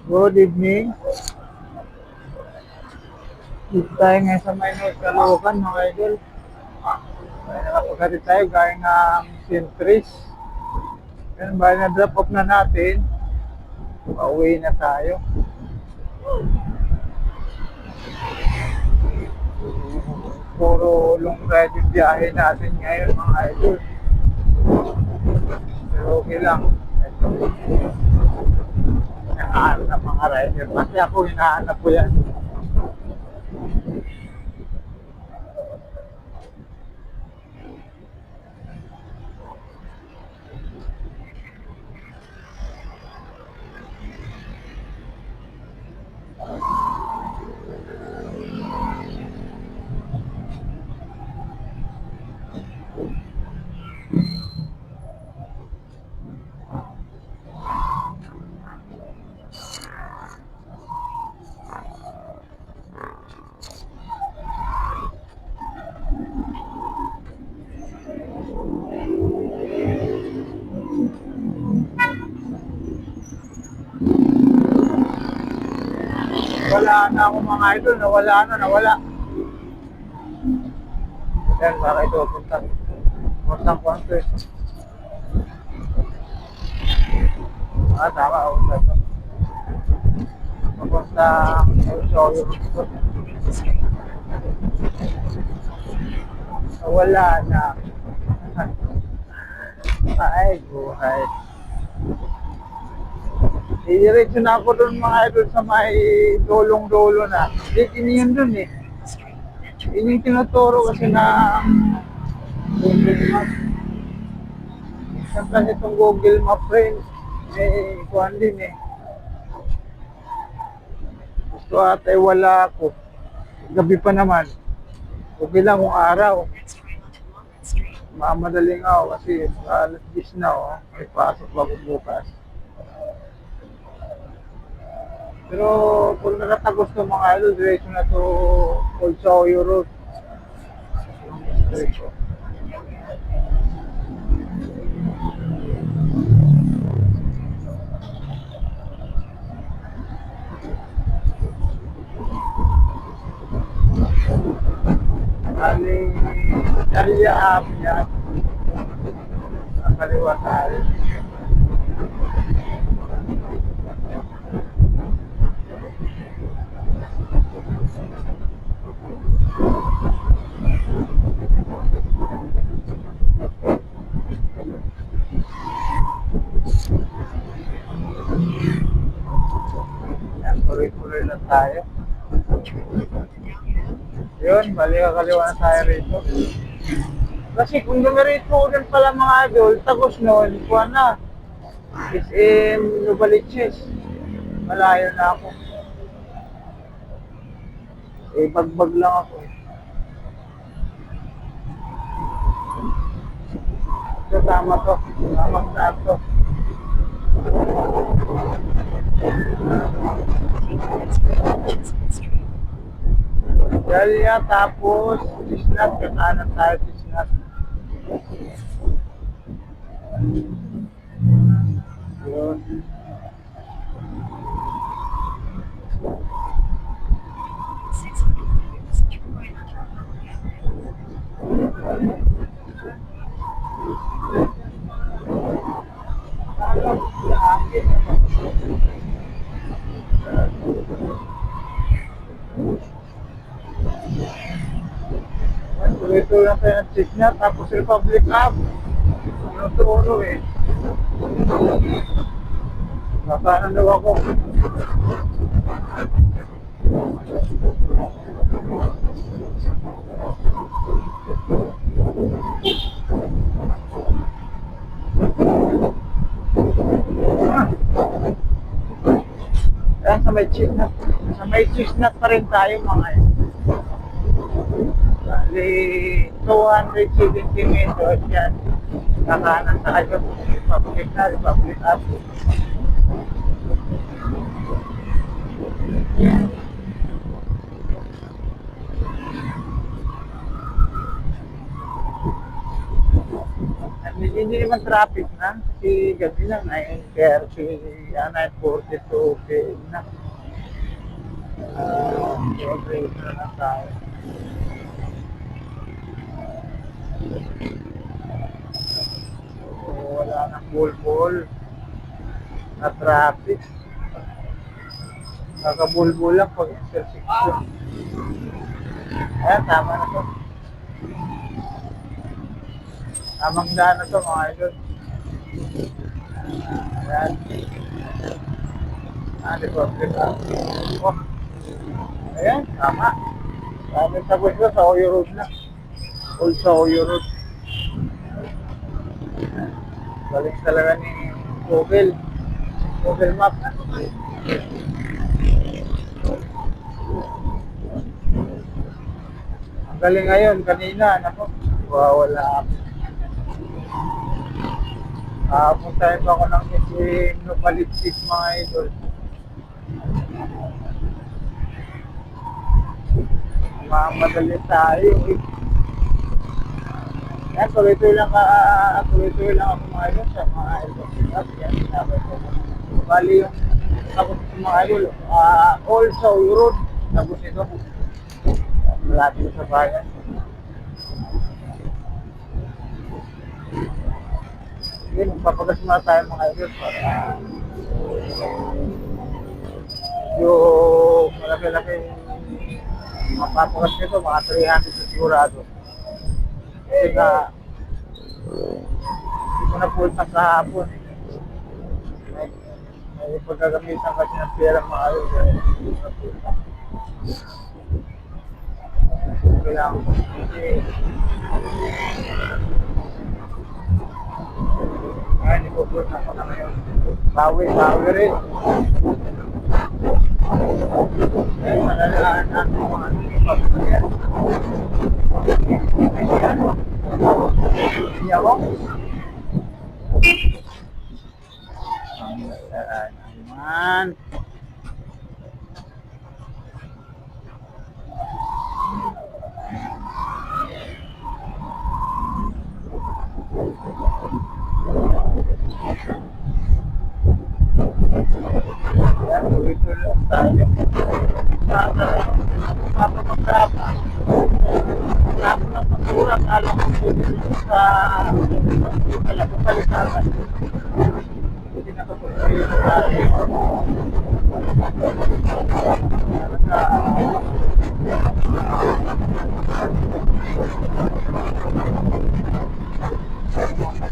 Good evening. Dito tayo ngayon sa Maynooth, Caloocan, mga idol. May nakapaghatid tayo gaya ng Sintris. Yan, bali na drop off na natin. Pauwi na tayo. Puro long ride yung biyahe natin ngayon, mga idol. Pero okay lang. Ito, hinahanap ng mga rider. Kasi ako hinahanap ko yan. Wala na ako mga idol. Nawala. Yan, baka ito punta. Puntang kwanto eh. Tama. Papunta sa wala na. Ay, buhay. Diretso na ako doon mga idol sa may dolong-dolo na. Ini yun doon eh. Ini yung tinuturo kasi na Google Map. Siyempre itong Google Map rin, may kuhan din eh. Gusto ata wala ako. Gabi pa naman. Okay lang kung araw. Mamadaling ako kasi alas 10 na oh. May pasok bago bukas. Pero kung nakatagos ng mga idol, diretso na to Old Soyo Road. Diretso. Aling Dalia App yan. Ang kaliwa tayo. Yan, tuloy-tuloy lang tayo. Yun, bali kakaliwa na tayo rito. Kasi kung dumiretso ko din pala mga idol, tagos noon, kuha na. SM Novaliches. Malayo na ako. Bagbag lang ako eh. So tama to. Tamang saan to. Dalia tapos Tisnat, kakanan tayo Tisnat. Yun. Tuloy-tuloy lang tayo ng Tisnat tapos Republic App. Tinuturo eh. Nakanan daw ako. Ayan, sa may Chisnat pa rin tayo mga yun. Bali, 270 meters yan. Kakanan tayo. Republic App. Hindi hindi naman traffic na. Kasi gabi lang, 9:30, 9:42, okay na. Okay na lang tayo. So, wala nang bulbul na traffic. Nakabulbul lang pag intersection. Ayan, tama na to. Tamang daan na to mga idol. Ayan. Di ko oh. Ayan, tama. Sabi tapos ko sa Oyo Road na. Old sa Oyo Road. Galing talaga ni Google. Google Map. Ang galing ngayon, kanina, nako, wala ako. Puntahin pa ako ng Mission Nopalitsis mga idol. Mamadali tayo eh. Yan, tuloy-tuloy lang ako mga idol sa mga idol. Yan, sinabi ko. Bali yung tapos mga idol, all sa Road, tapos ito. Malapit sa bayan. Sige, magpapagas muna tayo mga idol para yung malaki-laki mapapagas nito, mga 300 na sigurado. Kasi nga, hindi ko na punta kahapon. May pagkagamitan kasi ng pera mga idol. Hindi ko na punta. Kailangan ko kasi hindi ko punta ko na ngayon. Bawi rin. Malalaan natin mga pagkakaya. Hindi ako? Malalaan naman. Tuloy-tuloy tayo. Mapapagkapa. Tapos ng pagkurang alam ko sa palisasan. Hindi nakapagpapagay tayo.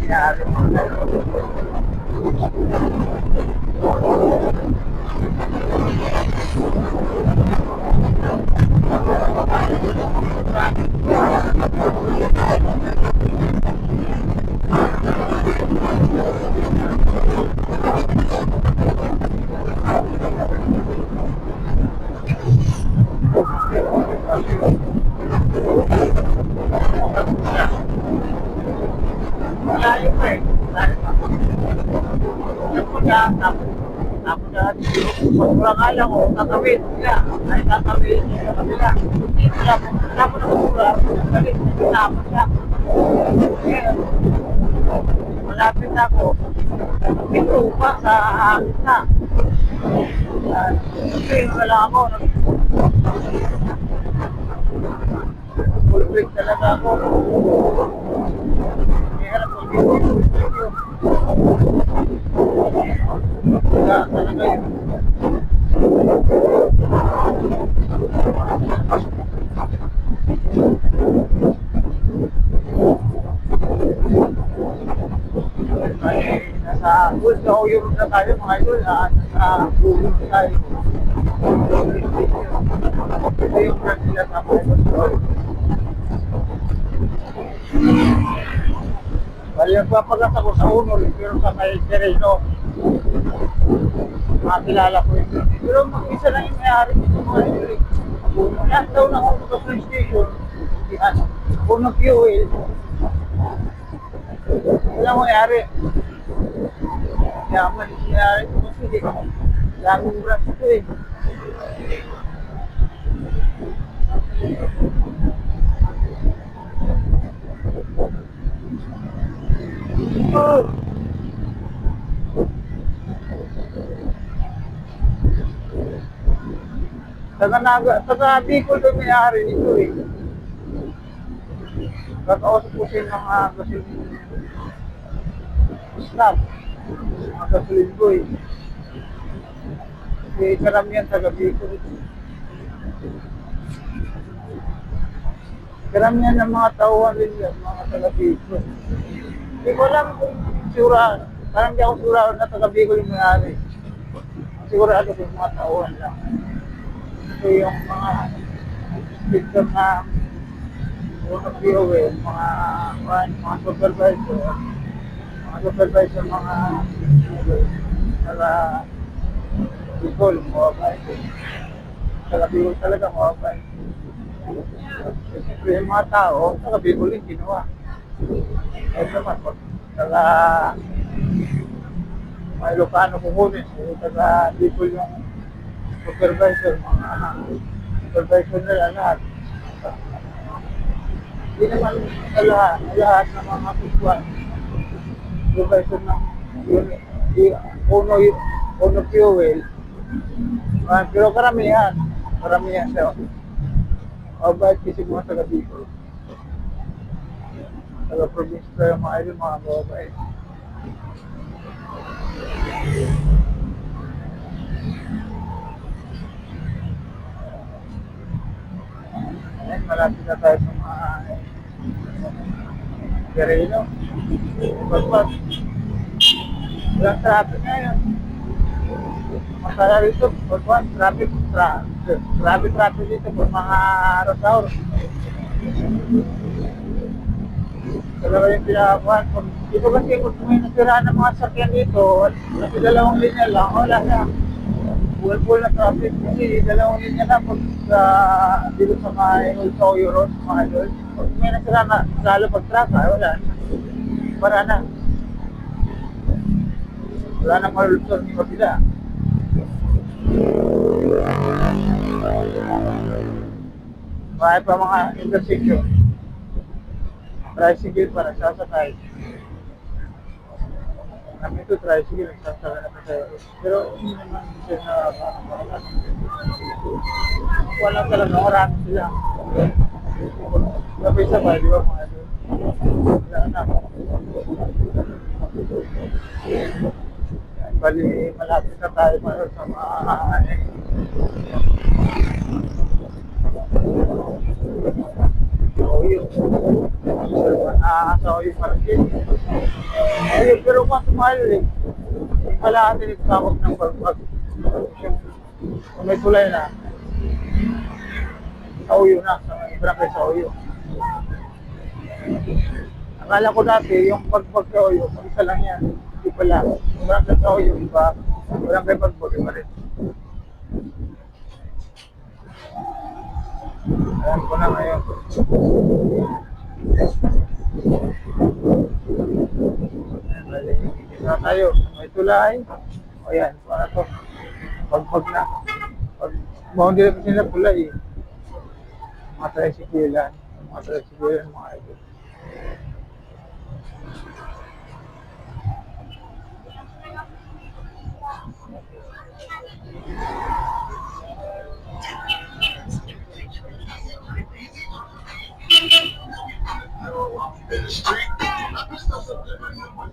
Nangyari mo na malayo pa eh. Tapos wala kaya ko, tatawid sila. Ay tatawid sa kabila. Hindi sila po. Tapos na mura. Galit na tapos na. Malapit na ako. May trupa sa akin na. Kasi wala ako. Full break talaga ako. Kaya po dito. Wala talaga yun. Ay, nasa full sa Oyo na tayo mga idol. Nasa full tayo. Ito yung brand nila sa mga idol. Bali, nagpapagas ako sa Unol, pero sa may Sereno. Makakilala ko yun. Pero isa lang yung may-ari dito mga idol. Lahat daw ng auto police station, unang fuel. Walang may-ari. Yaman yung may-ari ko kasi daming branch ko eh. Oh, taga Bicol doon may-ari nito eh. Kakausap ko siya ng gasoline staff, mga gasoline boy. Kasi karamihan taga Bicol. Karamihan ng mga tauhan rin yan, mga taga Bicol. Hindi ko alam kung sura, parang di ako sura na taga Bicol yung may-ari. Sigurado kung mga tauhan lang. So yung mga system na mga POE, mga supervisor, mga taga Bicol, mababay. Taga Bicol talaga mababay. Siyempre yung mga tao, taga Bicol yung ginawa. Ay naman, taga mga Ilocano kukunin, taga Bicol yung supervisor, mga supervisor nila lahat. Hindi naman lahat ng mga kusuan, supervisor ng uno fuel. Pero karamihan siya. Mabait kasi mga taga Bicol. Taga province tayo mga idol, mga mabait. Ayan, malapit na tayo sa mga Guerrero. Pagpag, walang traffic ngayon. Masaya rito, pagpag, traffic dito po mga araw-araw. Talaga yung pinakakuhan. Dito kasi kung may nasiraan ng mga sakyan dito, kasi dalawang linya lang, wala na. Full na traffic kasi dalawang linya na pag dito sa mga Ulsoyo Road, mga idol. Pag may nasiraan na, lalo pag traka, wala na. Para na. Wala na malulusot ni Mabila. May pa mga intersection. Tricycle pa nagsasakay. Kami ito tricycle nagsasakay na tayo. Pero hindi naman siya na walang talaga marami sila. Sabay-sabay, di ba mga ito? Wala na. Bali, malapit na tayo sa mga Oyo. Sa Oyo Market. Oyo, pero kung sumali eh. Yung pala natin nagkakot ng pag kung may tulay na. Sa Oyo na, sa Ibrahim sa Oyo. Akala ko dati, yung pag sa Oyo, isa lang yan. Hindi pala. Ibrahim sa Oyo, iba. Ibrahim pag iba rin. Alam ko na ngayon. Isa tayo. May tulay. O yan. Para to. Pagpag na. Pag boundary pa sila tulay. Mga tricyclean. Mga idol.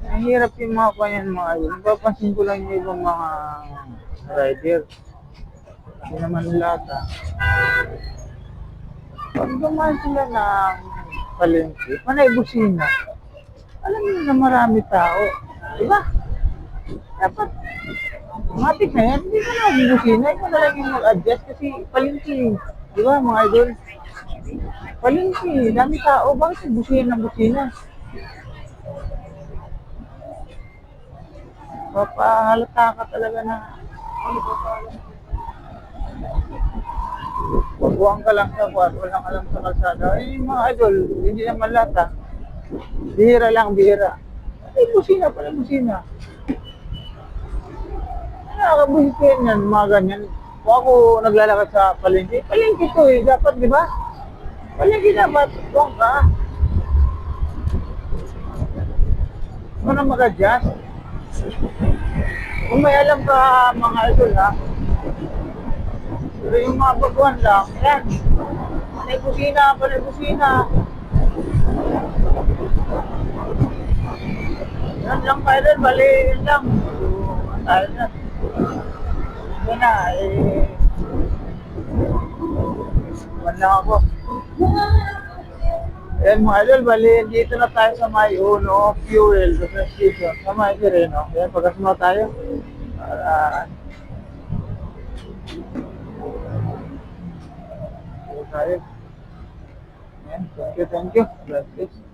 Ang hirap yung mga kanyan mga idol. Napapansin ko lang yung ibang mga rider. Hindi naman lahat Pag dumaan sila ng palengke, panay busina. Alam mo na marami tao. Diba? Dapat, matik na yan. Hindi ka na busina. Ikaw na lang yung mag-adjust kasi palengke. Diba mga idol? Palengke, dami tao. Bakit busina ng busina? Papahalata ka talaga na buwang ka lang sa kwan, walang alam sa kalsada. Eh, mga idol, hindi naman lata. Bihira lang, bihira. Eh, busina pala, busina. Nakakabusitin yan, mga ganyan. Kung ako naglalakad sa palengke, palengke to eh, dapat, di ba? Palengke dapat, buwang ka. Mo na mag-adjust. Kung may alam ka mga idol ha, pero yung mga baguhan lang, yan. Panay busina. Yan lang pa idol, bali, yun lang. So, tayo na. Yun na, man lang ako. Ayan mga idol, bali, dito na tayo sa may Uno Fuel station. Sa may Sireno. Ayan, pagkasama tayo. Para, tayo. Ayan, thank you. God bless.